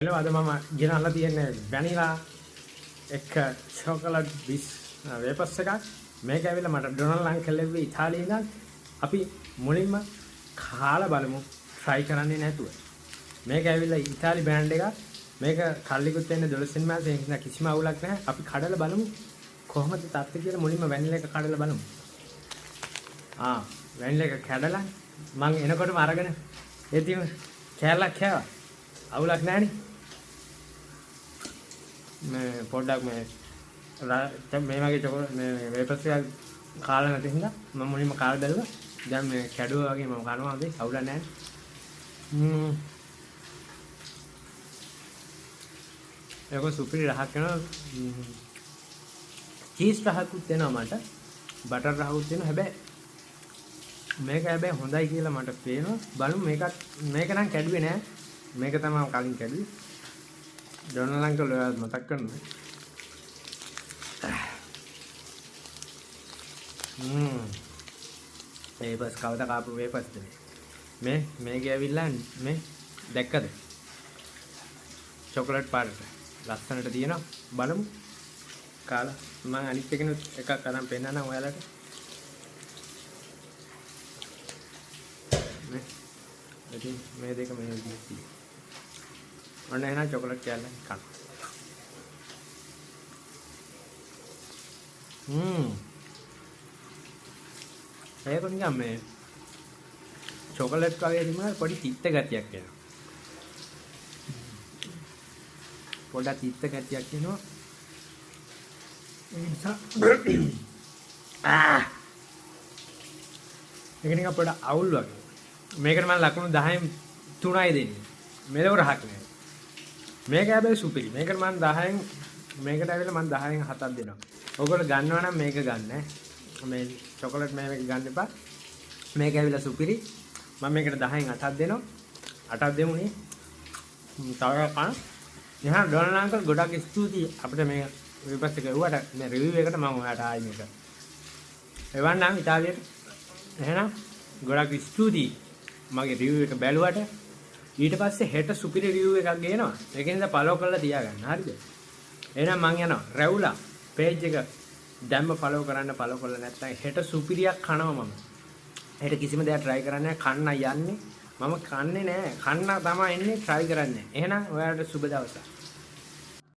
Hello, අද මම ගෙනල්ලා තියෙන්නේ වැනිලා එක චොකලට් බිස් වේපර්ස් එකක්. මේක ඇවිල්ලා මට ඩොනල්ඩ් අංකල් එව්වේ ඉතාලියේ ඉඳන්. අපි මුලින්ම කාලා බලමු try කරන්නේ නැතුව. මේක ඇවිල්ලා ඉතාලි බ්‍රෑන්ඩ් එකක්. මේක කල්ලිකුත් වෙන්නේ 12 මාසෙ ඉඳන් කිසිම අවුලක් නැහැ. අපි කඩලා බලමු කොහොමද තත්ත්වය කියලා මුලින්ම වැනිලා එක කඩලා බලමු. වැනිලා එක කඩලා මම එනකොටම අරගෙන ඒ තියෙන කෑල්ලක් කෑවා. අවුලක් නැහනේ. මේ පොඩ්ඩක් මේ වගේ චොකලට් මේ වේපර්ස් එක කාලා නැති හින්දා මම මුලින්ම කාලා බැලුවා. දැන් මේ කැඩුවා වගේ මම කනවා හොඳයි. අවුලක් නැහැ. ඒක සුපිරි රහක් වෙනවා. චීස් රහකුත් වෙනවා මට. බටර් රහකුත් වෙනවා. හැබැයි මේක හොඳයි කියලා මට පේනවා. බලමු මේක නම් කැඩුවේ නෑ. මේක තමයි කලින් කැඩුවේ. ඩොනල්ඩ් අංකල් ඔයාලට මතක් කරනවා. වේපර්ස් කවදා කාපු වේපර්ස්ද මේක ඇවිල්ලා මේ දැක්කද? චොකලට් පාටට ලස්සනට තියෙනවා. බලමු කාලා මම අනිත් එකනොත් එකක් අරන් පෙන්නන්නම් ඔයාලට. මේ දෙක මේ විදිහට තියෙනවා. ඔන්න එහෙනම් චොකලට් කෑල්ලක් කන්න. ඒක නිකන් මේ චොකලට් වගේ තිබුණා පොඩි තිත්ත ගතියක් එනවා. පොඩක් තිත්ත ගතියක් එනවා. ඒ නිසා ඒක නිකන් පොඩ අවුල් වගේ. මේකට මම ලකුණු 10න් 3යි දෙන්නේ. මෙලව රහක් නෑ. මේක හැබැයි සුපිරි. මේකට මම 10න් මේකට ඇවිල්ලා මම 10න් 7ක් දෙනවා. ඔයගොල්ලෝ ගන්නවා නම් මේක ගන්න. මේ චොකලට් මේක ගන්න එපා. මේක ඇවිල්ලා සුපිරි. මම මේකට 10න් 8ක් දෙනවා. 8ක් දෙමුනේ. තව කන. එහෙනම් ඩොනල්ඩ් අංකල් ගොඩක් ස්තුතියි අපිට මේ වේපර්ස් එක එව්වට මේ රිවිව් එකට මම ඔයාලට ආයි මේක එවන්නම් ඉතාලියට. එහෙනම් ගොඩක් ස්තුතියි මගේ රිවිව් එක බැලුවට. ඊට පස්සේ හෙට සුපිරි රිවිව් එකක් ගේනවා. ඒකෙන්ද ෆලෝ කරලා තියාගන්න. හරිද? එහෙනම් මං යනවා. රැවුලා පේජ් එක දැම්ම ෆලෝ කරන්න. ෆලෝ කරලා නැත්නම් හෙට සුපිරියක් කනවා මම. හෙට කිසිම දෙයක් try කරන්නේ නැහැ. කන්න යන්නේ. මම කන්නේ නැහැ. කන්න තමයි එන්නේ try කරන්නේ. එහෙනම් ඔයාලට සුබ දවසක්.